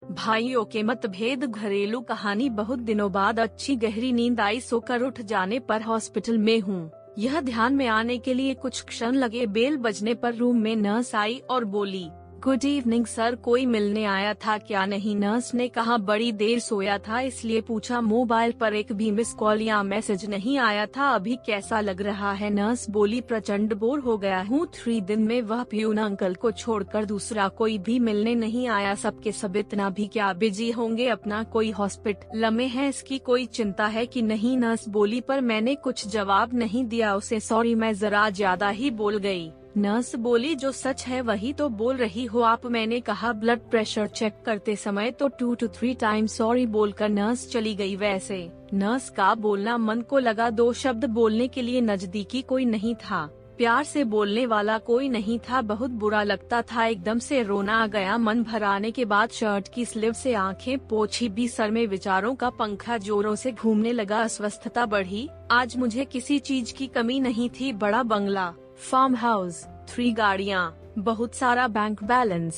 भाइयों के मतभेद, घरेलू कहानी। बहुत दिनों बाद अच्छी गहरी नींद आई, सोकर उठ जाने पर हॉस्पिटल में हूँ। यह ध्यान में आने के लिए कुछ क्षण लगे। बेल बजने पर रूम में नर्स आई और बोली, गुड इवनिंग सर, कोई मिलने आया था क्या? नहीं, नर्स ने कहा, बड़ी देर सोया था इसलिए पूछा। मोबाइल पर एक भी मिस कॉल या मैसेज नहीं आया था। अभी कैसा लग रहा है? नर्स बोली, प्रचंड बोर हो गया हूँ। 3 दिन में वह प्यून अंकल को छोड़कर दूसरा कोई भी मिलने नहीं आया। सबके सब इतना भी क्या बिजी होंगे, अपना कोई हॉस्पिटल में है, इसकी कोई चिंता है कि नहीं? नर्स बोली, पर मैंने कुछ जवाब नहीं दिया उसे। सॉरी, मैं जरा ज्यादा ही बोल गई। नर्स बोली, जो सच है वही तो बोल रही हो आप। मैंने कहा, ब्लड प्रेशर चेक करते समय तो 2 to 3 टाइम सॉरी बोलकर नर्स चली गई। वैसे नर्स का बोलना मन को लगा। 2 शब्द बोलने के लिए नजदीकी कोई नहीं था, प्यार से बोलने वाला कोई नहीं था। बहुत बुरा लगता था, एकदम से रोना आ गया। मन भर आने के बाद शर्ट की स्लीव से आंखें पोंछी भी। सर में विचारों का पंखा जोरों से घूमने लगा। अस्वस्थता बढ़ी। आज मुझे किसी चीज की कमी नहीं थी। बड़ा बंगला, फार्म हाउस, 3 गाड़ियाँ, बहुत सारा बैंक बैलेंस,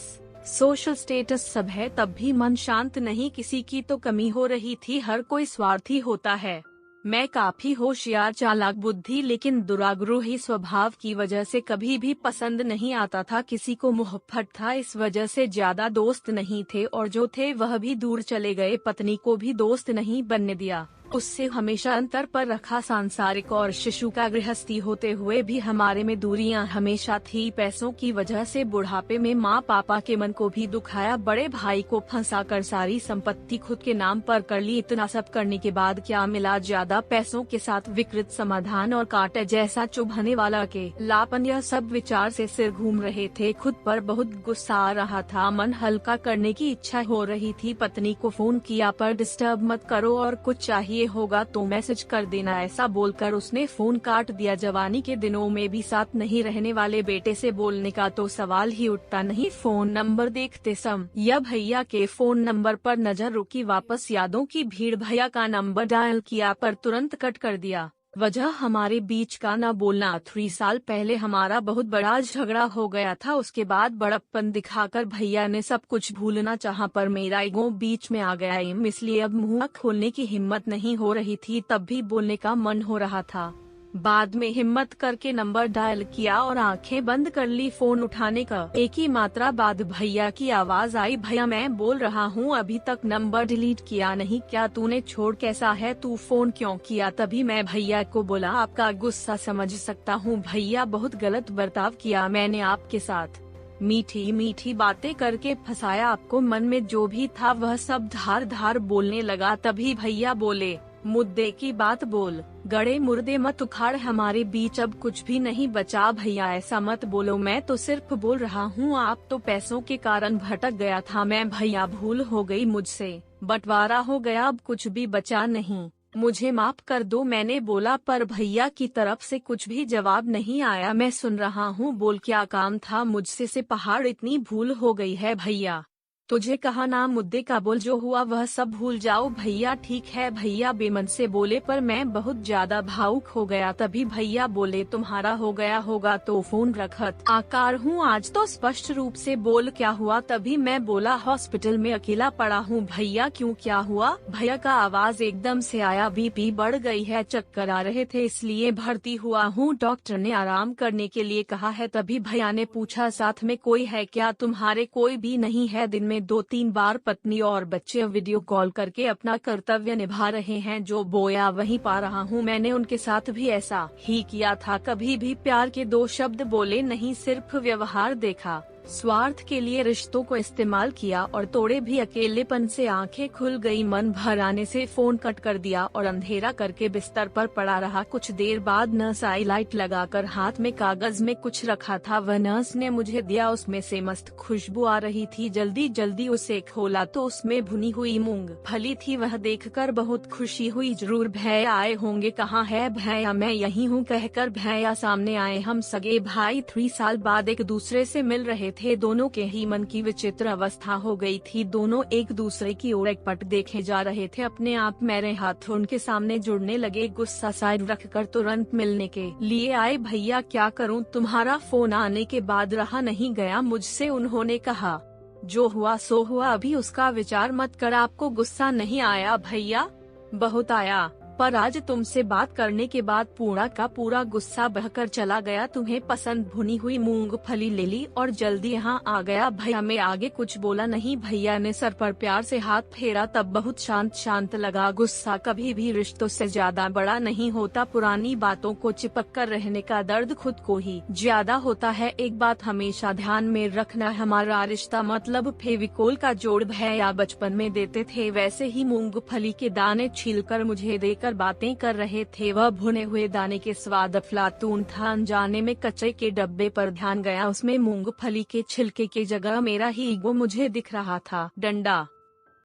सोशल स्टेटस सब है, तब भी मन शांत नहीं। किसी की तो कमी हो रही थी। हर कोई स्वार्थी होता है। मैं काफी होशियार, चालाक बुद्धि, लेकिन दुराग्रही स्वभाव की वजह से कभी भी पसंद नहीं आता था किसी को। मुहब्बत था, इस वजह से ज्यादा दोस्त नहीं थे, और जो थे वह भी दूर चले गए। पत्नी को भी दोस्त नहीं बनने दिया, उससे हमेशा अंतर पर रखा। सांसारिक और शिशु का गृहस्थी होते हुए भी हमारे में दूरियां हमेशा थी। पैसों की वजह से बुढ़ापे में माँ पापा के मन को भी दुखाया। बड़े भाई को फंसाकर सारी संपत्ति खुद के नाम पर कर ली। इतना सब करने के बाद क्या मिला? ज्यादा पैसों के साथ विकृत समाधान और कांटे जैसा चुभने वाला अकेलापन। यह सब विचार से सिर घूम रहे थे। खुद पर बहुत गुस्सा आ रहा था। मन हल्का करने की इच्छा हो रही थी। पत्नी को फोन किया, पर डिस्टर्ब मत करो और कुछ चाहिए होगा तो मैसेज कर देना, ऐसा बोलकर उसने फोन काट दिया। जवानी के दिनों में भी साथ नहीं रहने वाले बेटे से बोलने का तो सवाल ही उठता नहीं। फोन नंबर देखते समय या भैया के फोन नंबर पर नजर रुकी। वापस यादों की भीड़। भैया का नंबर डायल किया पर तुरंत कट कर दिया। वजह हमारे बीच का न बोलना। 3 साल पहले हमारा बहुत बड़ा झगड़ा हो गया था। उसके बाद बड़प्पन दिखाकर भैया ने सब कुछ भूलना चाहा, पर मेरा ईगो बीच में आ गया। इसलिए अब मुंह खोलने की हिम्मत नहीं हो रही थी। तब भी बोलने का मन हो रहा था। बाद में हिम्मत करके नंबर डायल किया और आंखें बंद कर ली। फोन उठाने का एक ही मात्रा बाद भैया की आवाज आई, भैया मैं बोल रहा हूँ, अभी तक नंबर डिलीट किया नहीं क्या तूने? छोड़, कैसा है तू, फोन क्यों किया? तभी मैं भैया को बोला, आपका गुस्सा समझ सकता हूँ भैया, बहुत गलत बर्ताव किया मैंने आपके साथ। मीठी मीठी बातें करके फंसाया आपको। मन में जो भी था वह सब धार धार बोलने लगा। तभी भैया बोले, मुद्दे की बात बोल, गड़े मुर्दे मत उखाड़। हमारे बीच अब कुछ भी नहीं बचा। भैया ऐसा मत बोलो, मैं तो सिर्फ बोल रहा हूँ। आप तो पैसों के कारण भटक गया था मैं। भैया भूल हो गई मुझसे, बंटवारा हो गया, अब कुछ भी बचा नहीं, मुझे माफ कर दो मैंने बोला। पर भैया की तरफ से कुछ भी जवाब नहीं आया। मैं सुन रहा हूँ, बोल, क्या काम था मुझसे से पहाड़ इतनी भूल हो गई है भैया? तुझे कहा ना मुद्दे का बोल, जो हुआ वह सब भूल जाओ। भैया ठीक है, भैया बेमन से बोले, पर मैं बहुत ज्यादा भावुक हो गया। तभी भैया बोले, तुम्हारा हो गया होगा तो फोन रखत आकार हूँ, आज तो स्पष्ट रूप से बोल क्या हुआ? तभी मैं बोला, हॉस्पिटल में अकेला पड़ा हूँ। भैया क्यों, क्या हुआ? भैया का आवाज एकदम से आया, बीपी बढ़ गई है, चक्कर आ रहे थे इसलिए भर्ती हुआ हूँ, डॉक्टर ने आराम करने के लिए कहा है। तभी भैया ने पूछा, साथ में कोई है क्या तुम्हारे? कोई भी नहीं है। दिन में 2-3 बार पत्नी और बच्चे वीडियो कॉल करके अपना कर्तव्य निभा रहे हैं। जो बोया वहीं पा रहा हूँ। मैंने उनके साथ भी ऐसा ही किया था। कभी भी प्यार के 2 शब्द बोले नहीं, सिर्फ व्यवहार देखा। स्वार्थ के लिए रिश्तों को इस्तेमाल किया और तोड़े भी। अकेलेपन से आंखें खुल गई। मन भर आने से फोन कट कर दिया और अंधेरा करके बिस्तर पर पड़ा रहा। कुछ देर बाद नर्स आई। लाइट लगाकर हाथ में कागज में कुछ रखा था, वह नर्स ने मुझे दिया। उसमें से मस्त खुशबू आ रही थी। जल्दी जल्दी उसे खोला तो उसमें भुनी हुई मूंगफली थी। वह देखकर बहुत खुशी हुई। जरूर भैया आए होंगे, कहाँ है भैया? मैं यही हूँ कहकर भैया सामने आए। हम सगे भाई 3 साल बाद एक दूसरे से मिल रहे थे। दोनों के ही मन की विचित्र अवस्था हो गई थी। दोनों एक दूसरे की ओर एकपट देखे जा रहे थे। अपने आप मेरे हाथ उनके सामने जुड़ने लगे। गुस्सा साइड रखकर तुरंत मिलने के लिए आए। भैया क्या करूं, तुम्हारा फोन आने के बाद रहा नहीं गया मुझसे, उन्होंने कहा। जो हुआ सो हुआ, अभी उसका विचार मत कर। आपको गुस्सा नहीं आया भैया? बहुत आया, पर आज तुमसे बात करने के बाद पूरा का पूरा गुस्सा बहकर चला गया। तुम्हें पसंद भुनी हुई मूंगफली ले ली और जल्दी यहाँ आ गया। भैया मैं आगे कुछ बोला नहीं। भैया ने सर पर प्यार से हाथ फेरा, तब बहुत शांत लगा। गुस्सा कभी भी रिश्तों से ज्यादा बड़ा नहीं होता। पुरानी बातों को चिपक कर रहने का दर्द खुद को ही ज्यादा होता है। एक बात हमेशा ध्यान में रखना, हमारा रिश्ता मतलब फेविकोल का जोड़ भैया बचपन में देते थे, वैसे ही मूंगफली के दाने छीलकर मुझे देकर बातें कर रहे थे। वह भुने हुए दाने के स्वाद अफलातून था। अनजाने में कचरे के डब्बे पर ध्यान गया, उसमें मूंगफली के छिलके की जगह मेरा ही ईगो मुझे दिख रहा था। डंडा